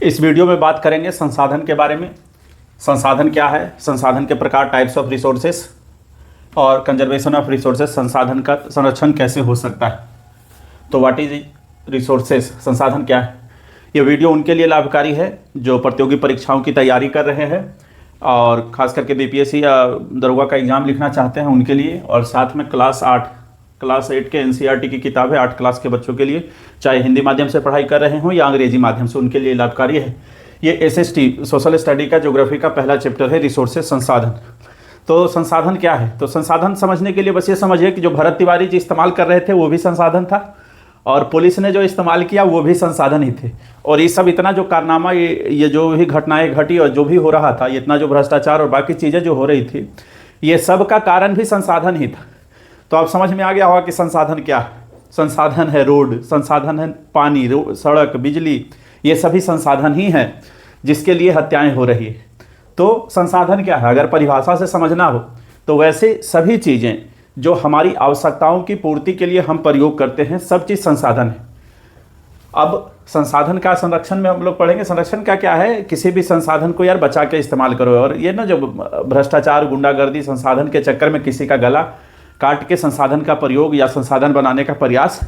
इस वीडियो में बात करेंगे संसाधन के बारे में। संसाधन क्या है, संसाधन के प्रकार, टाइप्स ऑफ रिसोर्सेस और कंजर्वेशन ऑफ रिसोर्सेस, संसाधन का संरक्षण कैसे हो सकता है। तो व्हाट इज रिसोर्सेस, संसाधन क्या है। ये वीडियो उनके लिए लाभकारी है जो प्रतियोगी परीक्षाओं की तैयारी कर रहे हैं और ख़ास करके बीपीएससी या दरोगा का एग्ज़ाम लिखना चाहते हैं उनके लिए, और साथ में क्लास 8 के एनसीईआरटी की किताब है 8 क्लास के बच्चों के लिए, चाहे हिंदी माध्यम से पढ़ाई कर रहे हों या अंग्रेजी माध्यम से, उनके लिए लाभकारी है। ये एसएसटी सोशल स्टडी का ज्योग्राफी का पहला चैप्टर है, रिसोर्सेज, संसाधन। तो संसाधन क्या है, तो संसाधन समझने के लिए बस ये समझिए कि जो भरत तिवारी जी इस्तेमाल कर रहे थे वो भी संसाधन था, और पुलिस ने जो इस्तेमाल किया वो भी संसाधन ही थे। और ये सब इतना जो कारनामा, ये जो भी घटनाएं घटी और जो भी हो रहा था, इतना जो भ्रष्टाचार और बाकी चीज़ें जो हो रही थी, ये सब का कारण भी संसाधन ही था। तो आप समझ में आ गया होगा कि संसाधन क्या है। संसाधन है रोड, संसाधन है पानी, सड़क, बिजली, ये सभी संसाधन ही हैं जिसके लिए हत्याएं हो रही है। तो संसाधन क्या है, अगर परिभाषा से समझना हो तो वैसे सभी चीज़ें जो हमारी आवश्यकताओं की पूर्ति के लिए हम प्रयोग करते हैं, सब चीज़ संसाधन है। अब संसाधन का संरक्षण में हम लोग पढ़ेंगे। संरक्षण का क्या है, किसी भी संसाधन को यार बचा के इस्तेमाल करो। और ये ना, जो भ्रष्टाचार, गुंडागर्दी, संसाधन के चक्कर में किसी का गला काट के संसाधन का प्रयोग या संसाधन बनाने का प्रयास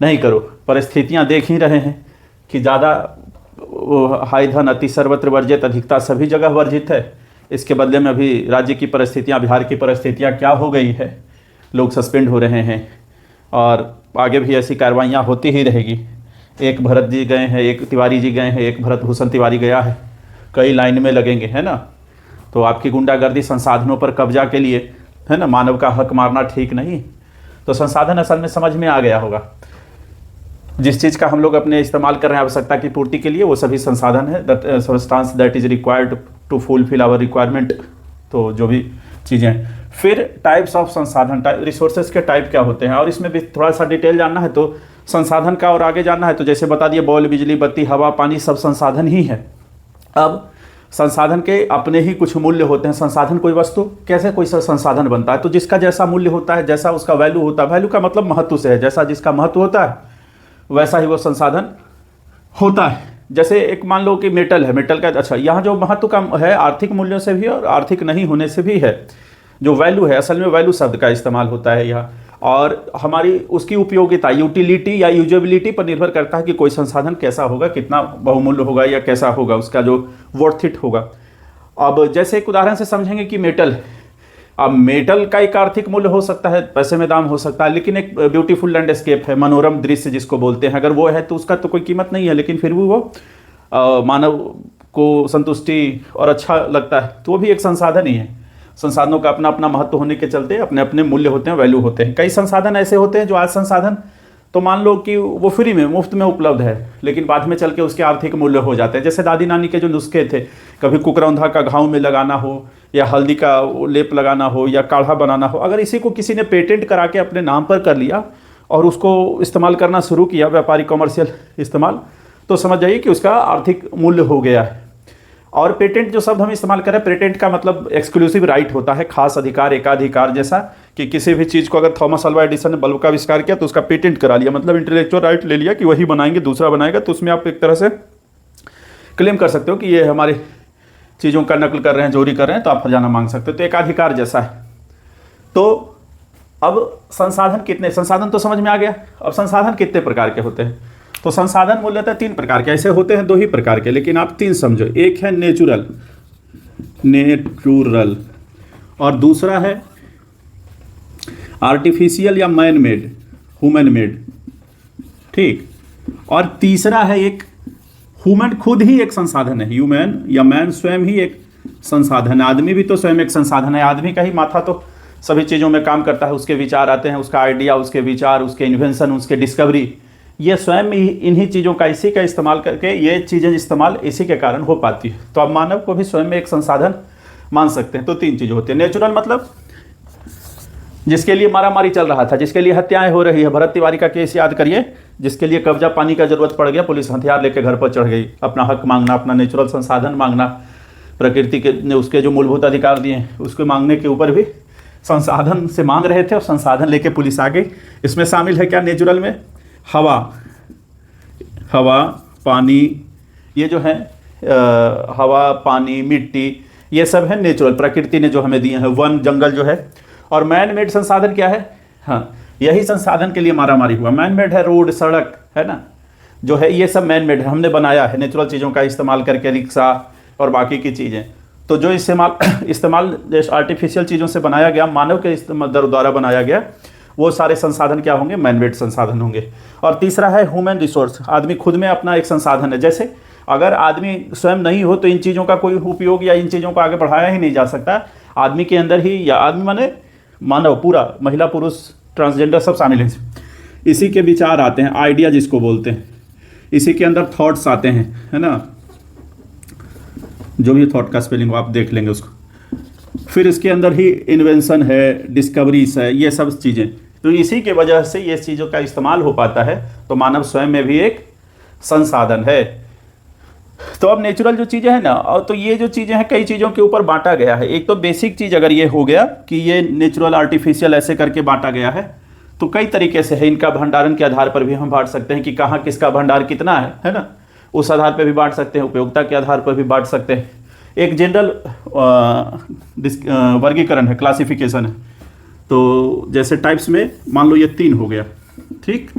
नहीं करो। परिस्थितियां देख ही रहे हैं कि ज़्यादा हाई धन अति सर्वत्र वर्जित, अधिकता सभी जगह वर्जित है। इसके बदले में अभी राज्य की परिस्थितियां, बिहार की परिस्थितियां क्या हो गई है, लोग सस्पेंड हो रहे हैं और आगे भी ऐसी कार्रवाइयाँ होती ही रहेगी। एक भरत जी गए हैं, एक तिवारी जी गए हैं, एक भरत भूषण तिवारी गया है, कई लाइन में लगेंगे, है ना। तो आपकी गुंडागर्दी संसाधनों पर कब्जा के लिए, है ना, मानव का हक मारना ठीक नहीं। तो संसाधन असल में समझ में आ गया होगा। जिस चीज़ का हम लोग अपने इस्तेमाल कर रहे हैं आवश्यकता की पूर्ति के लिए, वो सभी संसाधन है। Substance that is required to fulfill our requirement. तो जो भी चीज़ें। फिर टाइप्स ऑफ संसाधन, रिसोर्सेज के टाइप क्या होते हैं, और इसमें भी थोड़ा सा डिटेल जानना है तो संसाधन का और आगे जानना है तो जैसे बता दिए, बॉल, बिजली, बत्ती, हवा, पानी, सब संसाधन ही है। अब संसाधन के अपने ही कुछ मूल्य होते हैं। संसाधन कोई वस्तु, कैसे कोई संसाधन बनता है, तो जिसका जैसा मूल्य होता है, जैसा उसका वैल्यू होता है, वैल्यू का मतलब महत्व से है, जैसा जिसका महत्व होता है वैसा ही वो संसाधन होता है। जैसे एक मान लो कि मेटल है, मेटल का अच्छा यहाँ जो महत्व का है आर्थिक मूल्यों से भी और आर्थिक नहीं होने से भी है। जो वैल्यू है, असल में वैल्यू शब्द का इस्तेमाल होता है यहाँ, और हमारी उसकी उपयोगिता, यूटिलिटी या यूजेबिलिटी पर निर्भर करता है कि कोई संसाधन कैसा होगा, कितना बहुमूल्य होगा या कैसा होगा, उसका जो वर्थ इट होगा। अब जैसे एक उदाहरण से समझेंगे कि मेटल है। अब मेटल का एक आर्थिक मूल्य हो सकता है, पैसे में दाम हो सकता है, लेकिन एक ब्यूटीफुल लैंडस्केप है, मनोरम दृश्य जिसको बोलते हैं, अगर वो है तो उसका तो कोई कीमत नहीं है, लेकिन फिर भी वो मानव को संतुष्टि और अच्छा लगता है, तो वो भी एक संसाधन ही है। संसाधनों का अपना अपना महत्व होने के चलते अपने अपने मूल्य होते हैं, वैल्यू होते हैं। कई संसाधन ऐसे होते हैं जो आज संसाधन तो मान लो कि वो फ्री में, मुफ्त में उपलब्ध है, लेकिन बाद में चल के उसके आर्थिक मूल्य हो जाते हैं। जैसे दादी नानी के जो नुस्खे थे, कभी कुकरौंधा का घाव में लगाना हो या हल्दी का लेप लगाना हो या काढ़ा बनाना हो, अगर इसी को किसी ने पेटेंट करा के अपने नाम पर कर लिया और उसको इस्तेमाल करना शुरू किया, व्यापारी कॉमर्शियल इस्तेमाल, तो समझ जाइए कि उसका आर्थिक मूल्य हो गया है। और पेटेंट जो शब्द हम इस्तेमाल करें, पेटेंट का मतलब एक्सक्लूसिव राइट होता है, खास अधिकार, एकाधिकार। जैसा कि किसी भी चीज़ को अगर थॉमस अल्वा एडिसन ने बल्ब का आविष्कार किया तो उसका पेटेंट करा लिया, मतलब इंटेलेक्चुअल राइट ले लिया कि वही बनाएंगे, दूसरा बनाएगा, तो उसमें आप एक तरह से क्लेम कर सकते हो कि ये हमारी चीज़ों का नकल कर रहे हैं, चोरी कर रहे हैं, तो आप हर्जाना मांग सकते हो। तो एकाधिकार जैसा है। तो अब संसाधन कितने, संसाधन तो समझ में आ गया। अब संसाधन कितने प्रकार के होते हैं, तो संसाधन मूलतः 3 प्रकार के ऐसे होते हैं, 2 ही प्रकार के, लेकिन आप 3 समझो। एक है नेचुरल, और दूसरा है आर्टिफिशियल या मैन मेड, ह्यूमन मेड, ठीक। और तीसरा है एक ह्यूमन, खुद ही एक संसाधन है। ह्यूमन या मैन स्वयं ही एक संसाधन है। आदमी भी तो स्वयं एक संसाधन है। आदमी का ही माथा तो सभी चीज़ों में काम करता है, उसके विचार आते हैं, उसका आइडिया, उसके विचार, उसके इन्वेंशन, उसके डिस्कवरी, ये स्वयं ही इन्हीं चीज़ों का, इसी का इस्तेमाल करके ये चीज़ें इस्तेमाल इसी के कारण हो पाती है। तो अब मानव को भी स्वयं में एक संसाधन मान सकते हैं। तो 3 चीज़ें होती हैं। नेचुरल मतलब जिसके लिए मारामारी चल रहा था, जिसके लिए हत्याएं हो रही है, भरत तिवारी का केस याद करिए, जिसके लिए कब्जा पानी का जरूरत पड़ गया, पुलिस हथियार लेकर घर पर चढ़ गई, अपना हक मांगना, अपना नेचुरल संसाधन मांगना, प्रकृति के ने उसके जो मूलभूत अधिकार दिए उसके मांगने के ऊपर भी संसाधन से मांग रहे थे और संसाधन लेके पुलिस आ गई। इसमें शामिल है क्या नेचुरल में, हवा, पानी, ये जो है हवा, पानी, मिट्टी, ये सब है नेचुरल, प्रकृति ने जो हमें दिए हैं, वन जंगल जो है। और मैन मेड संसाधन क्या है? हाँ, यही संसाधन के लिए मारामारी हुआ। मैन मेड है रोड, सड़क, है ना, जो है ये सब मैन मेड है, हमने बनाया है नेचुरल चीज़ों का इस्तेमाल करके, रिक्शा और बाकी की चीज़ें। तो जो इस्तेमाल जैसे आर्टिफिशियल चीज़ों से बनाया गया, मानव के द्वारा बनाया गया, वो सारे संसाधन क्या होंगे? मैन मेड संसाधन होंगे। और तीसरा है ह्यूमन रिसोर्स, आदमी खुद में अपना एक संसाधन है। जैसे अगर आदमी स्वयं नहीं हो तो इन चीज़ों का कोई उपयोग या इन चीज़ों को आगे बढ़ाया ही नहीं जा सकता। आदमी के अंदर ही, या आदमी माने मानव पूरा, महिला, पुरुष, ट्रांसजेंडर सब शामिल हैं। इसी के विचार आते हैं, आइडिया जिसको बोलते हैं, इसी के अंदर थॉट्स आते हैं, है ना, जो भी थॉट का स्पेलिंग आप देख लेंगे उसको। फिर इसके अंदर ही इन्वेंशन है, डिस्कवरीज है, ये सब चीज़ें। तो इसी के वजह से ये चीज़ों का इस्तेमाल हो पाता है। तो मानव स्वयं में भी एक संसाधन है। तो अब नेचुरल जो चीज़ें हैं ना, और तो ये जो चीज़ें हैं कई चीज़ों के ऊपर बांटा गया है। एक तो बेसिक चीज़ अगर ये हो गया कि ये नेचुरल, आर्टिफिशियल ऐसे करके बांटा गया है, तो कई तरीके से है। इनका भंडारण के आधार पर भी हम बांट सकते हैं कि कहाँ किसका भंडार कितना है ना, उस आधार पर भी बांट सकते हैं। उपयोगिता के आधार पर भी बांट सकते हैं। एक जनरल वर्गीकरण है, क्लासिफिकेशन है। तो जैसे टाइप्स में मान लो ये 3 हो गया, ठीक।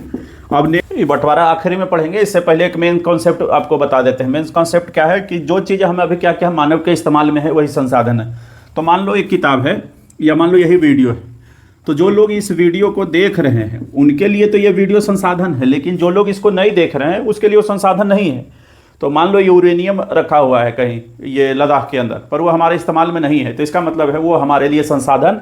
अब बंटवारा आखिरी में पढ़ेंगे, इससे पहले एक मेन कॉन्सेप्ट आपको बता देते हैं। मेन कॉन्सेप्ट क्या है कि जो चीज़ें हमें अभी क्या क्या मानव के इस्तेमाल में है वही संसाधन है। तो मान लो एक किताब है, या मान लो यही वीडियो है, तो जो लोग इस वीडियो को देख रहे हैं उनके लिए तो ये वीडियो संसाधन है, लेकिन जो लोग इसको नहीं देख रहे हैं उसके लिए वो संसाधन नहीं है। तो मान लो यूरेनियम रखा हुआ है कहीं ये लद्दाख के अंदर, पर वो हमारे इस्तेमाल में नहीं है, तो इसका मतलब है वो हमारे लिए संसाधन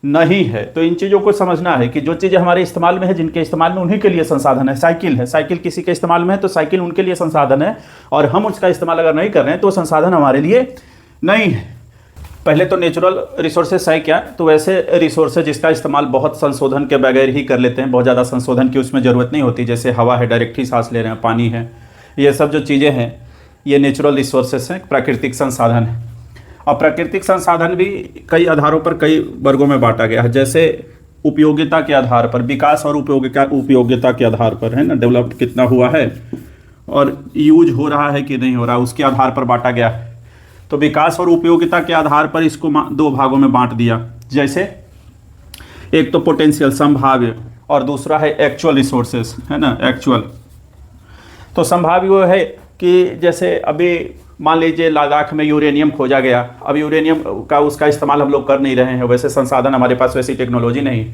नहीं है। तो इन चीज़ों को समझना है कि जो चीज़ें हमारे इस्तेमाल में है, जिनके इस्तेमाल में, उन्हीं के लिए संसाधन है। साइकिल है, साइकिल किसी के इस्तेमाल में है तो साइकिल उनके लिए संसाधन है, और हम उसका इस्तेमाल अगर नहीं कर रहे हैं तो संसाधन हमारे लिए नहीं है। पहले तो नेचुरल रिसोर्सेज है क्या? तो वैसे रिसोर्सेज जिसका इस्तेमाल बहुत संशोधन के बगैर ही कर लेते हैं, बहुत ज़्यादा संशोधन की उसमें ज़रूरत नहीं होती। जैसे हवा है, डायरेक्ट ही सांस ले रहे हैं, पानी है, ये सब जो चीज़ें हैं ये नेचुरल रिसोर्सेज हैं, प्राकृतिक संसाधन है। और प्राकृतिक संसाधन भी कई आधारों पर, कई वर्गों में बांटा गया है। जैसे उपयोगिता के आधार पर, विकास और उपयोगिता के आधार पर, है ना, डेवलप कितना हुआ है और यूज हो रहा है कि नहीं हो रहा, उसके आधार पर बांटा गया है। तो विकास और उपयोगिता के आधार पर इसको 2 भागों में बांट दिया। जैसे एक तो पोटेंशियल, संभाव्य, और दूसरा है एक्चुअल रिसोर्सेस, है ना, एक्चुअल। तो संभाव्य वो है कि जैसे अभी मान लीजिए लद्दाख में यूरेनियम खोजा गया, अब यूरेनियम का उसका इस्तेमाल हम लोग कर नहीं रहे हैं, वैसे संसाधन हमारे पास, वैसी टेक्नोलॉजी नहीं।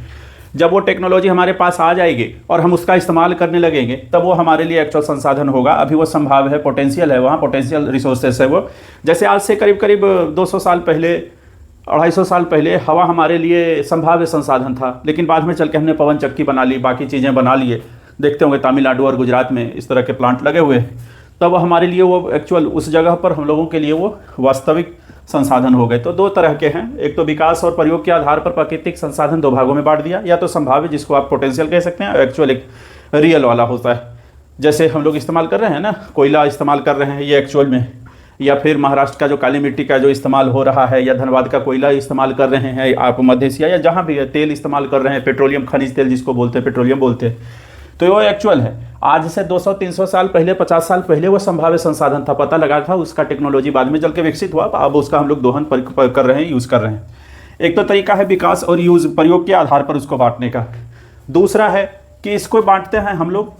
जब वो टेक्नोलॉजी हमारे पास आ जाएगी और हम उसका इस्तेमाल करने लगेंगे, तब वो हमारे लिए एक्चुअल संसाधन होगा। अभी वो संभाव्य है, पोटेंशियल है, वहाँ पोटेंशियल रिसोर्सेस है वो। जैसे आज से करीब करीब 200 साल पहले, 250 साल पहले हवा हमारे लिए संभाव्य संसाधन था, लेकिन बाद में चल के हमने पवन चक्की बना ली, बाकी चीज़ें बना लिए। देखते होंगे तमिलनाडु और गुजरात में इस तरह के प्लांट लगे हुए हैं। तब हमारे लिए वो एक्चुअल, उस जगह पर हम लोगों के लिए वो वास्तविक संसाधन हो गए। तो 2 तरह के हैं, एक तो विकास और प्रयोग के आधार पर प्राकृतिक संसाधन 2 भागों में बांट दिया, या तो संभाव्य जिसको आप पोटेंशियल कह सकते हैं, और एक्चुअल एक रियल वाला होता है। जैसे हम लोग इस्तेमाल कर रहे हैं ना, कोयला इस्तेमाल कर रहे हैं, ये एक्चुअल में, या फिर महाराष्ट्र का जो काली मिट्टी का जो इस्तेमाल हो रहा है, या धनबाद का कोयला इस्तेमाल कर रहे हैं आप, मध्य एशिया या जहाँ भी है, तेल इस्तेमाल कर रहे हैं, पेट्रोलियम, खनिज तेल जिसको बोलते हैं, पेट्रोलियम बोलते हैं, तो वो एक्चुअल है। आज से 200-300 साल पहले, 50 साल पहले वो संभाव्य संसाधन था, पता लगा था, उसका टेक्नोलॉजी बाद में चल के विकसित हुआ, अब उसका हम लोग दोहन कर रहे हैं, यूज़ कर रहे हैं। एक तो तरीका है विकास और यूज़, प्रयोग के आधार पर उसको बांटने का। दूसरा है कि इसको बांटते हैं हम लोग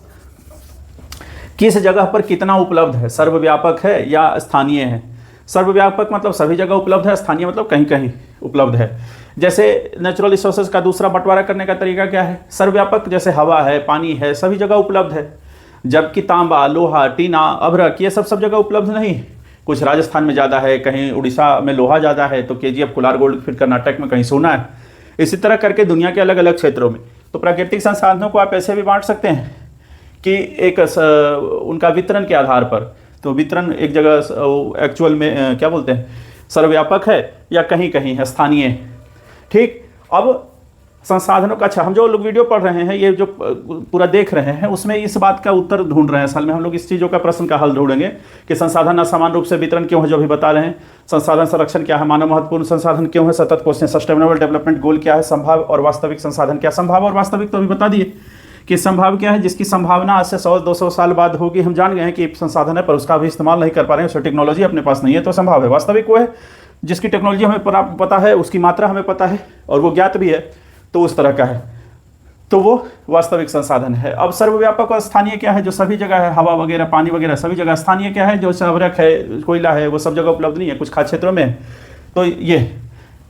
किस जगह पर कितना उपलब्ध है, सर्वव्यापक है या स्थानीय है। सर्वव्यापक मतलब सभी जगह उपलब्ध है, स्थानीय मतलब कहीं कहीं उपलब्ध है। जैसे नेचुरल रिसोर्सेज का दूसरा बंटवारा करने का तरीका क्या है? सर्वव्यापक, जैसे हवा है, पानी है, सभी जगह उपलब्ध है, जबकि तांबा, लोहा, टीना, अभ्रक ये सब जगह उपलब्ध नहीं। कुछ राजस्थान में ज़्यादा है, कहीं उड़ीसा में लोहा ज़्यादा है तो KGF कोलार गोल्ड, फिर कर्नाटक में कहीं सोना है। इसी तरह करके दुनिया के अलग अलग क्षेत्रों में। तो प्राकृतिक संसाधनों को आप ऐसे भी बांट सकते हैं कि एक उनका वितरण के आधार पर, तो वितरण एक जगह एक्चुअल में क्या बोलते हैं, सर्वव्यापक है या कहीं कहीं है, स्थानीय। ठीक, अब संसाधनों का, अच्छा, हम जो लोग वीडियो पढ़ रहे हैं, ये जो पूरा देख रहे हैं, उसमें इस बात का उत्तर ढूंढ रहे हैं। असल में हम लोग इस चीज़ों का प्रश्न का हल ढूंढेंगे कि संसाधन असमान रूप से वितरण क्यों है, जो भी बता रहे हैं। संसाधन संरक्षण क्या है, मानव महत्वपूर्ण संसाधन क्यों है, सतत क्वेश्चन, सस्टेनेबल डेवलपमेंट गोल क्या है, संभाव्य और वास्तविक संसाधन क्या। संभाव्य और वास्तविक तो अभी बता दिए कि संभाव क्या है, जिसकी संभावना आज से 100-200 साल बाद होगी। हम जान गए हैं कि संसाधन है पर उसका भी इस्तेमाल नहीं कर पा रहे हैं, उसकी टेक्नोलॉजी अपने पास नहीं है, तो संभाव है। वास्तविक वो है जिसकी टेक्नोलॉजी हमें पता है, उसकी मात्रा हमें पता है और वो ज्ञात भी है, तो उस तरह का है, तो वो वास्तविक संसाधन है। अब सर्वव्यापक और स्थानीय क्या है, जो सभी जगह है, हवा वगैरह, पानी वगैरह सभी जगह। स्थानीय क्या है, जो सावरक है, कोयला है, वो सब जगह उपलब्ध नहीं है, कुछ खास क्षेत्रों में है। तो ये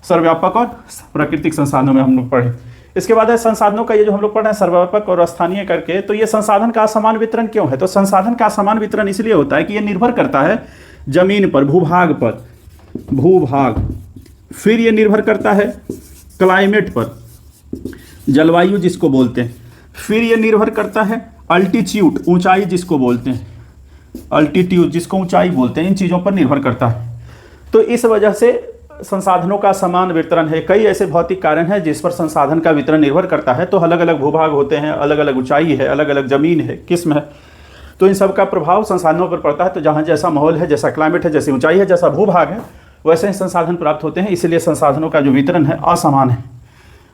सर्वव्यापक और प्राकृतिक संसाधनों में हम लोग पढ़े। इसके बाद है संसाधनों का, ये जो हम लोग पढ़ रहे हैं सर्वव्यापक और स्थानीय करके, तो ये संसाधन का असमान वितरण क्यों है? तो संसाधन का असमान वितरण इसलिए होता है कि ये निर्भर करता है जमीन पर, भूभाग पर, भूभाग, फिर ये निर्भर करता है क्लाइमेट पर, जलवायु जिसको बोलते हैं, फिर ये निर्भर करता है अल्टीट्यूड, ऊंचाई जिसको बोलते हैं, अल्टीट्यूड जिसको ऊंचाई बोलते हैं, इन चीज़ों पर निर्भर करता है। तो इस वजह से संसाधनों का समान वितरण है। कई ऐसे भौतिक कारण हैं जिस पर संसाधन का वितरण निर्भर करता है। तो अलग अलग भूभाग होते हैं, अलग अलग ऊंचाई है, अलग अलग जमीन है, किस्म है, तो इन सब का प्रभाव संसाधनों पर पड़ता है। तो जहाँ जैसा माहौल है, जैसा क्लाइमेट है, जैसी ऊंचाई है, जैसा भूभाग है, वैसे ही संसाधन प्राप्त होते हैं। इसलिए संसाधनों का जो वितरण है असमान है।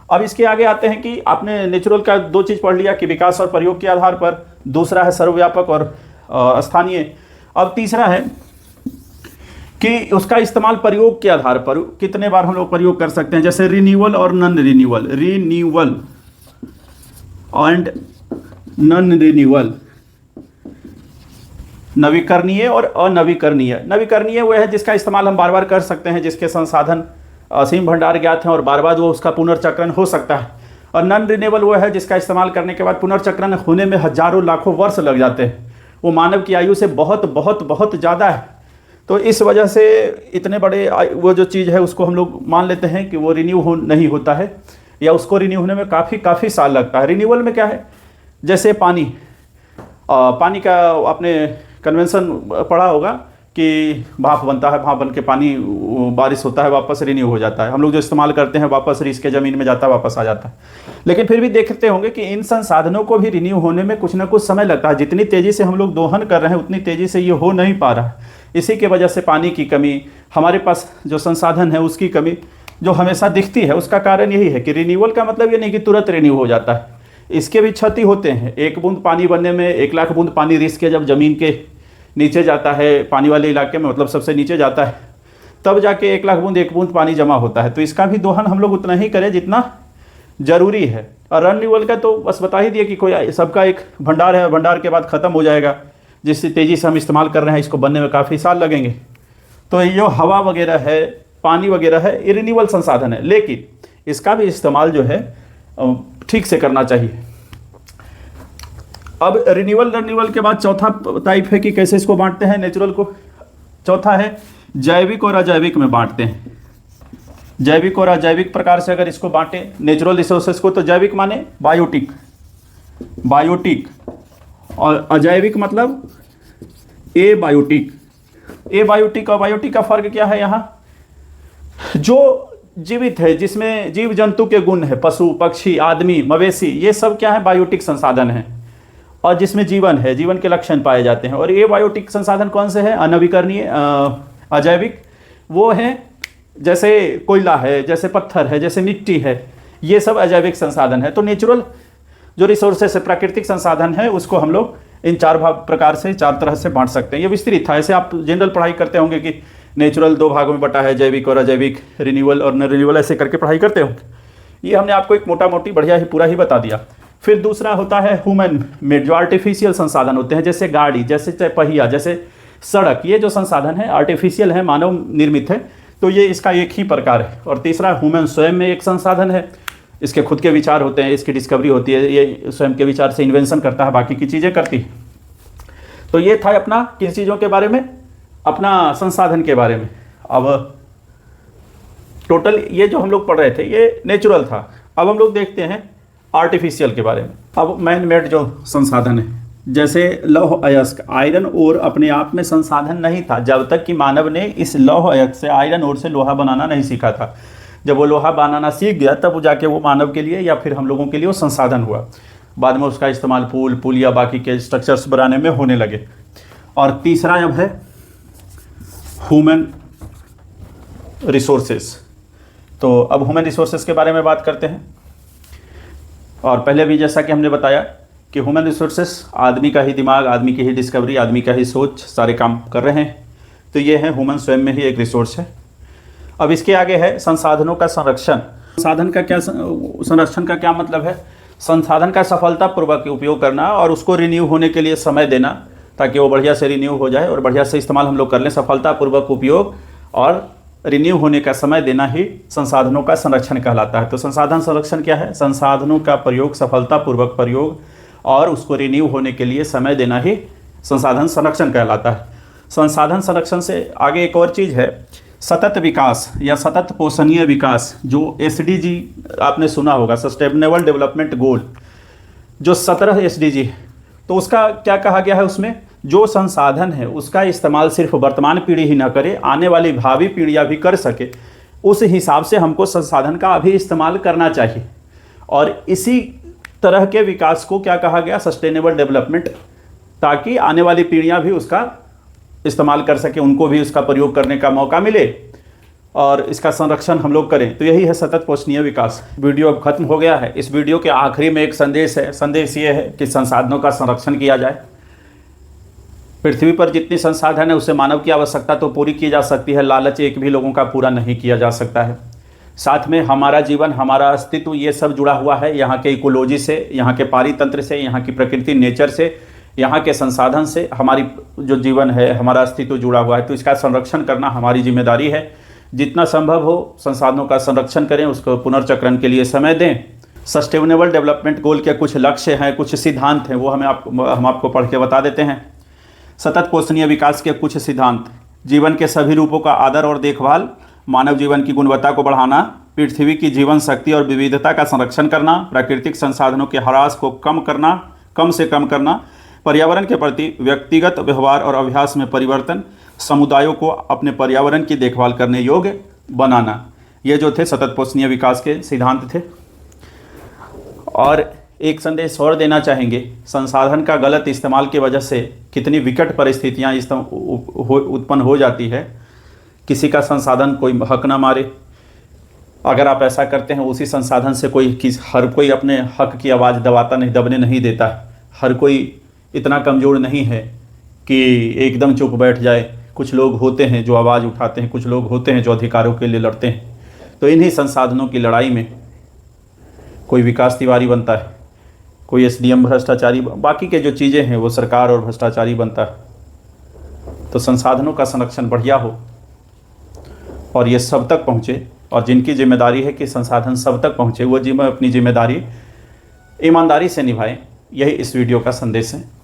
अब इसके आगे आते हैं कि आपने नेचुरल का दो चीज़ पढ़ लिया कि विकास और प्रयोग के आधार पर, दूसरा है सर्वव्यापक और स्थानीय। अब तीसरा है कि उसका इस्तेमाल प्रयोग के आधार पर कितने बार हम लोग प्रयोग कर सकते हैं, जैसे रिन्यूअल और non renewal, renewal and non renewal, नवीकरणीय और अनवीकरणीय। नवीकरणीय वो है जिसका इस्तेमाल हम बार बार कर सकते हैं, जिसके संसाधन असीम भंडार ज्ञात हैं और बार बार वो उसका पुनर्चक्रण हो सकता है। और नॉन रिन्यूएबल वो है जिसका इस्तेमाल करने के बाद पुनर्चक्रण होने में हजारों लाखों वर्ष लग जाते हैं, वो मानव की आयु से बहुत बहुत बहुत ज़्यादा है। तो इस वजह से इतने बड़े वो जो चीज़ है उसको हम लोग मान लेते हैं कि वो रिन्यू नहीं होता है, या उसको रिन्यू होने में काफ़ी साल लगता है। रिन्यूअल में क्या है, जैसे पानी का आपने कन्वेंशन पढ़ा होगा कि भाप बनता है, भाप बन के पानी बारिश होता है, वापस रिन्यू हो जाता है। हम लोग जो इस्तेमाल करते हैं वापस रिस के ज़मीन में जाता है, वापस आ जाता है। लेकिन फिर भी देखते होंगे कि इन संसाधनों को भी रिन्यू होने में कुछ ना कुछ समय लगता है। जितनी तेज़ी से हम लोग दोहन कर रहे हैं उतनी तेज़ी से ये हो नहीं पा रहा है। इसी की वजह से पानी की कमी, हमारे पास जो संसाधन है उसकी कमी जो हमेशा दिखती है, उसका कारण यही है कि रिन्यूअल का मतलब ये नहीं कि तुरंत रिन्यू हो जाता है, इसके भी क्षति होते हैं। 1 बूंद पानी बनने में 1 लाख बूंद पानी रिस के जब ज़मीन के नीचे जाता है, पानी वाले इलाके में, मतलब सबसे नीचे जाता है, तब जाके 1 लाख बूंद 1 बूंद पानी जमा होता है। तो इसका भी दोहन हम लोग उतना ही करें जितना ज़रूरी है। और रिन्यूअल का तो बस बता ही दिए कि कोई सबका एक भंडार है, भंडार के बाद ख़त्म हो जाएगा, जिससे तेज़ी से हम इस्तेमाल कर रहे हैं, इसको बनने में काफ़ी साल लगेंगे। तो ये हवा वगैरह है, पानी वगैरह है, ये रिन्यूअल संसाधन है, लेकिन इसका भी इस्तेमाल जो है ठीक से करना चाहिए। अब रिन्यूअल के बाद चौथा टाइप है कि कैसे इसको बांटते हैं नेचुरल को। चौथा है जैविक और अजैविक में बांटते हैं। जैविक और अजैविक प्रकार से अगर इसको बांटे नेचुरल रिसोर्सेज को, तो जैविक माने बायोटिक और अजैविक मतलब एबायोटिक। एबायोटिक और बायोटिक का फर्क क्या है? यहाँ जो जीवित है, जिसमें जीव जंतु के गुण है, पशु पक्षी आदमी मवेशी, ये सब क्या है? बायोटिक संसाधन है, और जिसमें जीवन है, जीवन के लक्षण पाए जाते हैं। और ये बायोटिक संसाधन कौन से हैं? अनवीकरणीय अजैविक वो हैं जैसे कोयला है, जैसे पत्थर है, जैसे मिट्टी है, ये सब अजैविक संसाधन है। तो नेचुरल जो रिसोर्सेस है, प्राकृतिक संसाधन है, उसको हम लोग इन 4 प्रकार से, 4 तरह से बांट सकते हैं। ये विस्तृत था, ऐसे आप जनरल पढ़ाई करते होंगे कि नेचुरल 2 भागों में बटा है, जैविक और अजैविक, रिन्यूअल और नॉन रिन्यूअल, ऐसे करके पढ़ाई करते होंगे। ये हमने आपको एक मोटा मोटी बढ़िया ही पूरा ही बता दिया। फिर दूसरा होता है ह्यूमन मेड, जो आर्टिफिशियल संसाधन होते हैं, जैसे गाड़ी, जैसे पहिया, जैसे सड़क, ये जो संसाधन है आर्टिफिशियल है, मानव निर्मित है, तो ये इसका एक ही प्रकार है। और तीसरा ह्यूमन स्वयं में एक संसाधन है, इसके खुद के विचार होते हैं, इसकी डिस्कवरी होती है, ये स्वयं के विचार से इन्वेंशन करता है, बाकी की चीज़ें करती है। तो ये था अपना किन चीज़ों के बारे में, अपना संसाधन के बारे में। अब टोटल ये जो हम लोग पढ़ रहे थे ये नेचुरल था। अब हम लोग देखते हैं आर्टिफिशियल के बारे में। अब मैन मेड जो संसाधन है, जैसे लौह अयस्क, आयरन ओर अपने आप में संसाधन नहीं था जब तक कि मानव ने इस लौह अयस्क से, आयरन ओर से लोहा बनाना नहीं सीखा था। जब वो लोहा बनाना सीख गया तब जाके वो मानव के लिए या फिर हम लोगों के लिए वो संसाधन हुआ। बाद में उसका इस्तेमाल पुल या बाकी के स्ट्रक्चर्स बनाने में होने लगे। और तीसरा अब है ह्यूमन रिसोर्सेस। तो अब ह्यूमन रिसोर्सेस के बारे में बात करते हैं। और पहले भी जैसा कि हमने बताया कि ह्यूमन रिसोर्सेस आदमी का ही दिमाग, आदमी की ही डिस्कवरी, आदमी का ही सोच सारे काम कर रहे हैं। तो ये है ह्यूमन स्वयं में ही एक रिसोर्स है। अब इसके आगे है संसाधनों का संरक्षण। संरक्षण का क्या मतलब है? संसाधन का सफलतापूर्वक उपयोग करना और उसको रिन्यू होने के लिए समय देना, ताकि वो बढ़िया से रिन्यू हो जाए और बढ़िया से इस्तेमाल हम लोग कर लें। सफलतापूर्वक उपयोग और रिन्यू होने का समय देना ही संसाधनों का संरक्षण कहलाता है। तो संसाधन संरक्षण क्या है? संसाधनों का प्रयोग, सफलतापूर्वक प्रयोग और उसको रिन्यू होने के लिए समय देना ही संसाधन संरक्षण कहलाता है। संसाधन संरक्षण से आगे एक और चीज़ है, सतत विकास या सतत पोषणीय विकास, जो SDG आपने सुना होगा, सस्टेनेबल डेवलपमेंट गोल, जो 17 SDG, तो उसका क्या कहा गया है? उसमें जो संसाधन है उसका इस्तेमाल सिर्फ वर्तमान पीढ़ी ही ना करे, आने वाली भावी पीढ़ियाँ भी कर सके, उस हिसाब से हमको संसाधन का अभी इस्तेमाल करना चाहिए। और इसी तरह के विकास को क्या कहा गया? सस्टेनेबल डेवलपमेंट, ताकि आने वाली पीढ़ियाँ भी उसका इस्तेमाल कर सके, उनको भी उसका प्रयोग करने का मौका मिले और इसका संरक्षण हम लोग करें। तो यही है सतत पोषणीय विकास। वीडियो अब खत्म हो गया है। इस वीडियो के आखिरी में एक संदेश है। संदेश ये है कि संसाधनों का संरक्षण किया जाए। पृथ्वी पर जितनी संसाधन है उससे मानव की आवश्यकता तो पूरी की जा सकती है, लालच एक भी लोगों का पूरा नहीं किया जा सकता है। साथ में हमारा जीवन, हमारा अस्तित्व, ये सब जुड़ा हुआ है यहाँ के इकोलॉजी से, यहाँ के पारितंत्र से, यहाँ की प्रकृति नेचर से, यहाँ के संसाधन से हमारी जो जीवन है, हमारा अस्तित्व जुड़ा हुआ है। तो इसका संरक्षण करना हमारी जिम्मेदारी है। जितना संभव हो संसाधनों का संरक्षण करें, उसको पुनर्चक्रण के लिए समय दें। सस्टेनेबल डेवलपमेंट गोल के कुछ लक्ष्य हैं, कुछ सिद्धांत हैं, वो हम आपको पढ़ के बता देते हैं। सतत पोषणीय विकास के कुछ सिद्धांत: जीवन के सभी रूपों का आदर और देखभाल, मानव जीवन की गुणवत्ता को बढ़ाना, पृथ्वी की जीवन शक्ति और विविधता का संरक्षण करना, प्राकृतिक संसाधनों के ह्रास को कम से कम करना, पर्यावरण के प्रति व्यक्तिगत व्यवहार और अभ्यास में परिवर्तन, समुदायों को अपने पर्यावरण की देखभाल करने योग्य बनाना। ये जो थे सतत पोषणीय विकास के सिद्धांत थे। और एक संदेश और देना चाहेंगे, संसाधन का गलत इस्तेमाल की वजह से कितनी विकट परिस्थितियाँ उत्पन्न हो जाती है। किसी का संसाधन कोई हक ना मारे। अगर आप ऐसा करते हैं, उसी संसाधन से हर कोई अपने हक की आवाज़ दबने नहीं देता। हर कोई इतना कमज़ोर नहीं है कि एकदम चुप बैठ जाए। कुछ लोग होते हैं जो आवाज़ उठाते हैं, कुछ लोग होते हैं जो अधिकारों के लिए लड़ते हैं। तो इन्हीं संसाधनों की लड़ाई में कोई विकास तिवारी बनता है, कोई SDM भ्रष्टाचारी, बाकी के जो चीज़ें हैं वो सरकार और भ्रष्टाचारी बनता है। तो संसाधनों का संरक्षण बढ़िया हो और ये सब तक पहुँचे, और जिनकी जिम्मेदारी है कि संसाधन सब तक पहुँचे, वो अपनी जिम्मेदारी ईमानदारी से निभाएं। यही इस वीडियो का संदेश है।